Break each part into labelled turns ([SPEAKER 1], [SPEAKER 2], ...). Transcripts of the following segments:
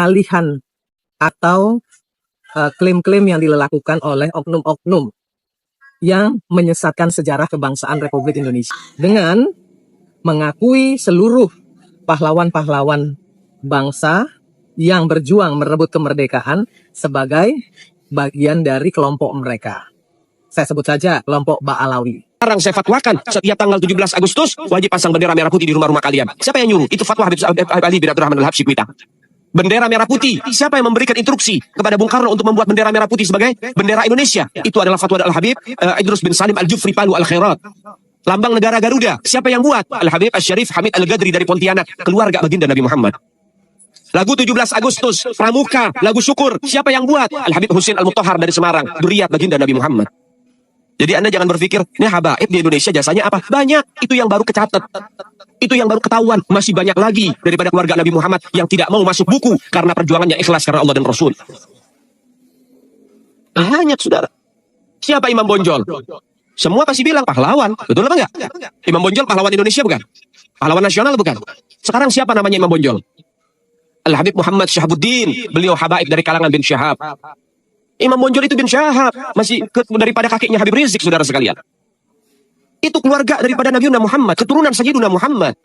[SPEAKER 1] pengalihan atau klaim-klaim yang dilakukan oleh oknum-oknum yang menyesatkan sejarah kebangsaan Republik Indonesia dengan mengakui seluruh pahlawan-pahlawan bangsa yang berjuang merebut kemerdekaan sebagai bagian dari kelompok mereka. Saya sebut saja kelompok Ba'alawi.
[SPEAKER 2] Sekarang saya fatwakan, setiap tanggal 17 Agustus wajib pasang bendera merah putih di rumah-rumah kalian. Siapa yang nyuruh? Itu fatwa Habib Ali bin Abdurrahman Al-Habsyi Kuita. Bendera merah putih. Siapa yang memberikan instruksi kepada Bung Karno untuk membuat bendera merah putih sebagai bendera Indonesia? Itu adalah fatwa Al-Habib Idrus bin Salim Al-Jufri Palu Al-Khairat. Lambang negara Garuda. Siapa yang buat? Al-Habib Asy-Syarif Hamid Al-Gadri dari Pontianak, keluarga baginda Nabi Muhammad. Lagu 17 Agustus, Pramuka, lagu syukur. Siapa yang buat? Al-Habib Husin Al-Mutahhar dari Semarang, dzurriyyah baginda Nabi Muhammad. Jadi Anda jangan berpikir, ini habaib di Indonesia jasanya apa? Banyak, itu yang baru kecatat. Itu yang baru ketahuan. Masih banyak lagi daripada keluarga Nabi Muhammad yang tidak mau masuk buku karena perjuangannya ikhlas karena Allah dan Rasul. Banyak, saudara. Siapa Imam Bonjol? Semua pasti bilang pahlawan. Betul apa enggak? Imam Bonjol pahlawan Indonesia bukan? Pahlawan nasional bukan? Sekarang siapa namanya Imam Bonjol? Al-Habib Muhammad Syahabuddin. Beliau habaib dari kalangan bin Syahab. Imam Bonjol itu bin Syahab, masih daripada kakeknya Habib Rizik, saudara sekalian. Itu keluarga daripada Nabi Muhammad, keturunan Sayyidina Muhammad.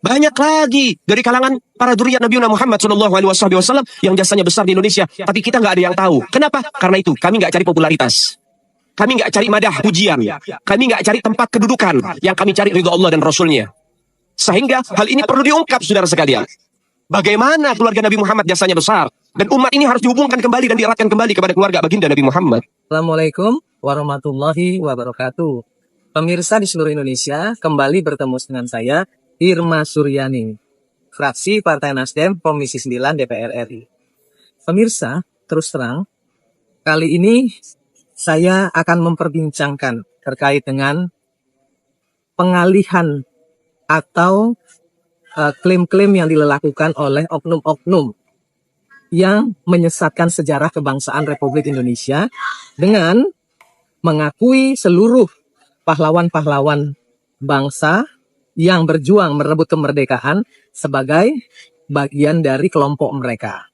[SPEAKER 2] Banyak lagi dari kalangan para dzurriyyah Nabi Muhammad SAW yang jasanya besar di Indonesia, tapi kita nggak ada yang tahu. Kenapa? Karena itu kami nggak cari popularitas, kami nggak cari madah pujian, kami nggak cari tempat kedudukan, yang kami cari ridho Allah dan Rasulnya. Sehingga hal ini perlu diungkap, saudara sekalian. Bagaimana keluarga Nabi Muhammad jasanya besar. Dan umat ini harus dihubungkan kembali dan dieratkan kembali kepada keluarga baginda Nabi Muhammad.
[SPEAKER 1] Assalamualaikum warahmatullahi wabarakatuh. Pemirsa di seluruh Indonesia, kembali bertemu dengan saya, Irma Suryani, fraksi Partai Nasdem, Komisi 9 DPR RI. Pemirsa, terus terang, kali ini saya akan memperbincangkan terkait dengan pengalihan atau klaim-klaim yang dilakukan oleh oknum-oknum yang menyesatkan sejarah kebangsaan Republik Indonesia dengan mengakui seluruh pahlawan-pahlawan bangsa yang berjuang merebut kemerdekaan sebagai bagian dari kelompok mereka.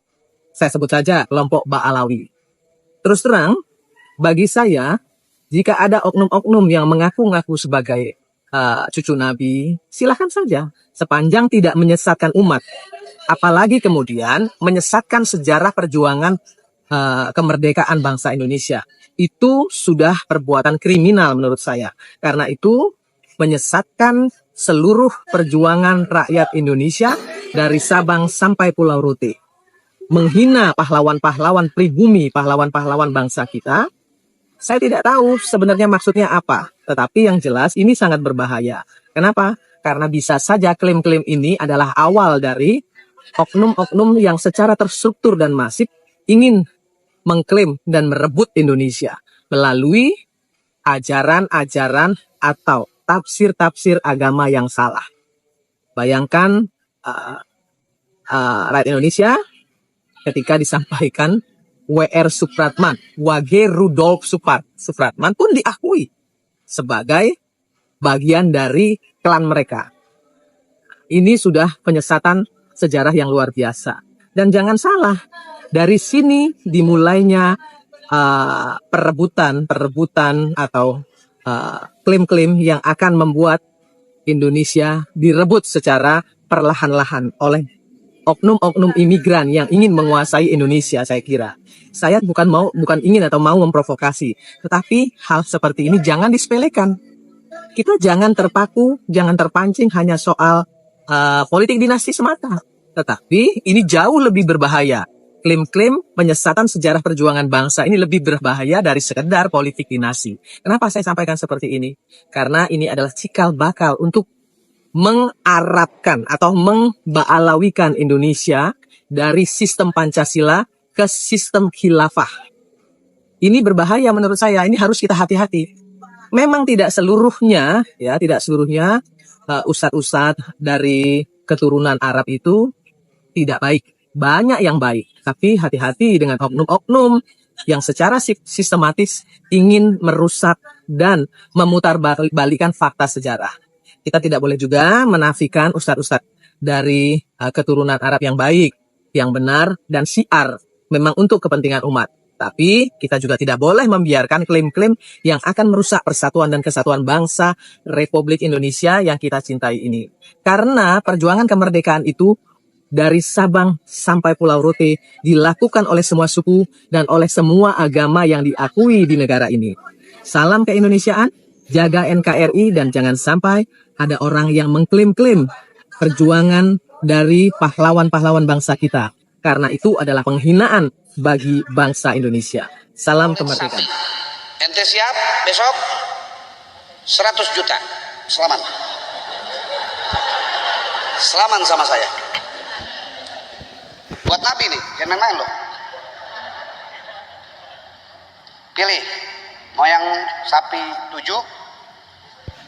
[SPEAKER 1] Saya sebut saja kelompok Ba'alawi. Terus terang, bagi saya, jika ada oknum-oknum yang mengaku-ngaku sebagai cucu Nabi, silahkan saja, sepanjang tidak menyesatkan umat. Apalagi kemudian menyesatkan sejarah perjuangan kemerdekaan bangsa Indonesia. Itu sudah perbuatan kriminal menurut saya. Karena itu menyesatkan seluruh perjuangan rakyat Indonesia dari Sabang sampai Pulau Rote. Menghina pahlawan-pahlawan pribumi, pahlawan-pahlawan bangsa kita. Saya tidak tahu sebenarnya maksudnya apa. Tetapi yang jelas ini sangat berbahaya. Kenapa? Karena bisa saja klaim-klaim ini adalah awal dari oknum-oknum yang secara terstruktur dan masif ingin mengklaim dan merebut Indonesia melalui ajaran-ajaran atau tafsir-tafsir agama yang salah. Bayangkan rakyat Indonesia ketika disampaikan W.R. Supratman, Wage Rudolf Supratman pun diakui sebagai bagian dari klan mereka. Ini sudah penyesatan sejarah yang luar biasa. Dan jangan salah, dari sini dimulainya perebutan atau klaim-klaim yang akan membuat Indonesia direbut secara perlahan-lahan oleh oknum-oknum imigran yang ingin menguasai Indonesia, saya kira. Saya bukan ingin atau mau memprovokasi, tetapi hal seperti ini jangan disepelekan. Kita jangan terpaku, jangan terpancing hanya soal politik dinasti semata. Tetapi ini jauh lebih berbahaya. Klaim-klaim penyesatan sejarah perjuangan bangsa ini lebih berbahaya dari sekedar politik dinasti. Kenapa saya sampaikan seperti ini? Karena ini adalah cikal bakal untuk mengarabkan atau memba'alawikan Indonesia dari sistem Pancasila ke sistem khilafah. Ini berbahaya menurut saya, ini harus kita hati-hati. Memang tidak seluruhnya ustadz-ustadz dari keturunan Arab itu tidak baik. Banyak yang baik, tapi hati-hati dengan oknum-oknum yang secara sistematis ingin merusak dan memutarbalikan fakta sejarah. Kita tidak boleh juga menafikan ustadz-ustadz dari keturunan Arab yang baik. yang benar dan syiar memang untuk kepentingan umat. Tapi kita juga tidak boleh membiarkan klaim-klaim yang akan merusak persatuan dan kesatuan bangsa Republik Indonesia yang kita cintai ini. Karena perjuangan kemerdekaan itu dari Sabang sampai Pulau Rote dilakukan oleh semua suku dan oleh semua agama yang diakui di negara ini. Salam keindonesiaan, jaga NKRI, dan jangan sampai ada orang yang mengklaim-klaim perjuangan dari pahlawan-pahlawan bangsa kita. Karena itu adalah penghinaan bagi bangsa Indonesia. Salam kemerdekaan.
[SPEAKER 3] Ente siap besok 100 juta selaman. Selaman sama saya. Buat Nabi nih, jangan main-main loh. Pilih, mau yang sapi 7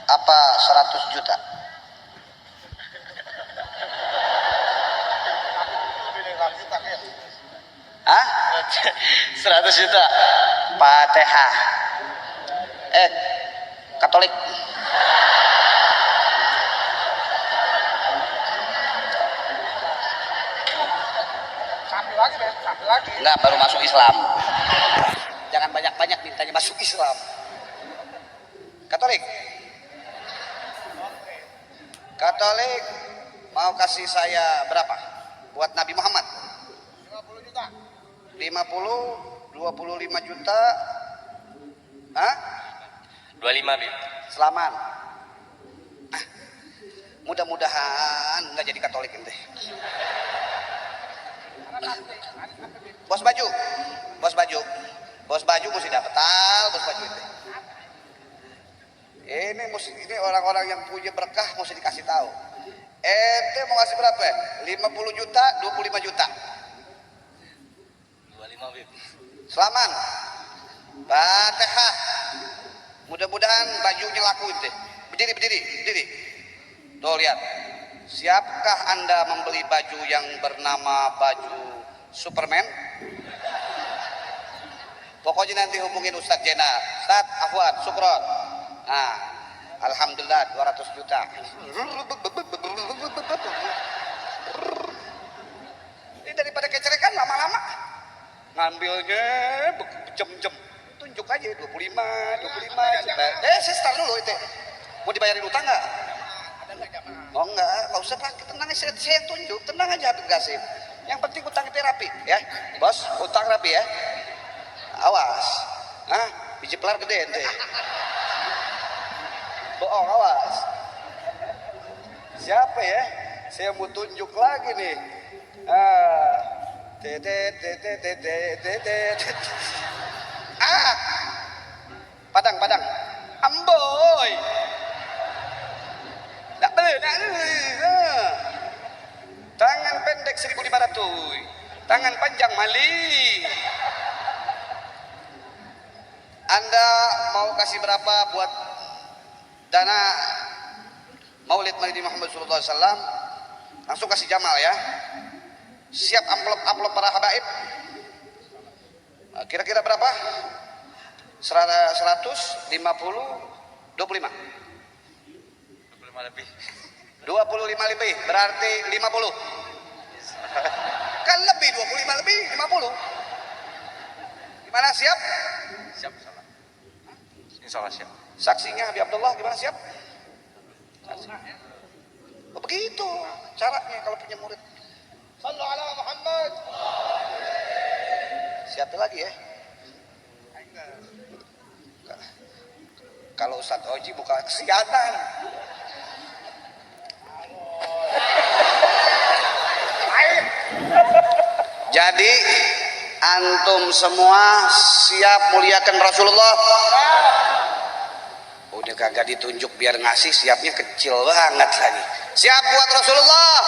[SPEAKER 3] apa 100 juta? Hah?
[SPEAKER 4] 100 juta.
[SPEAKER 3] Fatihah. Katolik.
[SPEAKER 4] Satu lagi.
[SPEAKER 3] Enggak, baru masuk Islam. Jangan banyak-banyak mintanya masuk Islam. Katolik. Katolik mau kasih saya berapa? Buat Nabi Muhammad.
[SPEAKER 4] 50 juta.
[SPEAKER 3] 50, 25 juta. Hah?
[SPEAKER 4] 25, Bib.
[SPEAKER 3] Selaman. Mudah-mudahan nggak jadi Katolik ente. Bos baju, bos baju, bos baju mesti dapat bos baju itu. Ini orang-orang yang punya berkah mesti dikasih tahu. Ente mau kasih berapa? 50 juta, 25 juta.
[SPEAKER 4] 25, Bib.
[SPEAKER 3] Selaman. Fatihah. Mudah-mudahan bajunya laku ente. Berdiri. Tuh lihat. Siapkah Anda membeli baju yang bernama baju Superman? Pokoknya nanti hubungin Ustadz Jenar. Ustadz, Afwan, Sukron. Nah, alhamdulillah 200 juta. Ini daripada kecerekan lama-lama. Ngambilnya jam-jam. Tunjuk aja 25. Saya start dulu itu. Mau dibayarin utang nggak? Oh enggak usah Pak, tenang aja, saya tunjuk, tenang aja Habib Qasim. Yang penting utang itu rapi, ya, bos, utang rapi ya. Awas, biji pelar gede ente. Bohong, awas. Siapa ya? Saya mau tunjuk lagi nih. Padang, Amboy. Tangan pendek 1.500, tangan panjang Mali. Anda mau kasih berapa buat dana Maulid Nabi Muhammad SAW? Langsung kasih Jamal ya. Siap amplop para habaib. Kira-kira berapa? 100, 50, 25.
[SPEAKER 4] 25 lebih.
[SPEAKER 3] 25 lebih berarti 50. Kan lebih 25 lebih 50. Gimana, siap?
[SPEAKER 4] Siap, salah. Insyaallah siap.
[SPEAKER 3] Saksinya Habib Abdullah gimana, siap? Oh, begitu caranya kalau punya murid.
[SPEAKER 4] Sallu ala Muhammad.
[SPEAKER 3] Siapa lagi ya? Kalau Ustadz Oji buka kesianan. Jadi antum semua siap muliakan Rasulullah. Udah kagak ditunjuk biar ngasih, siapnya kecil banget lagi. Siap buat Rasulullah.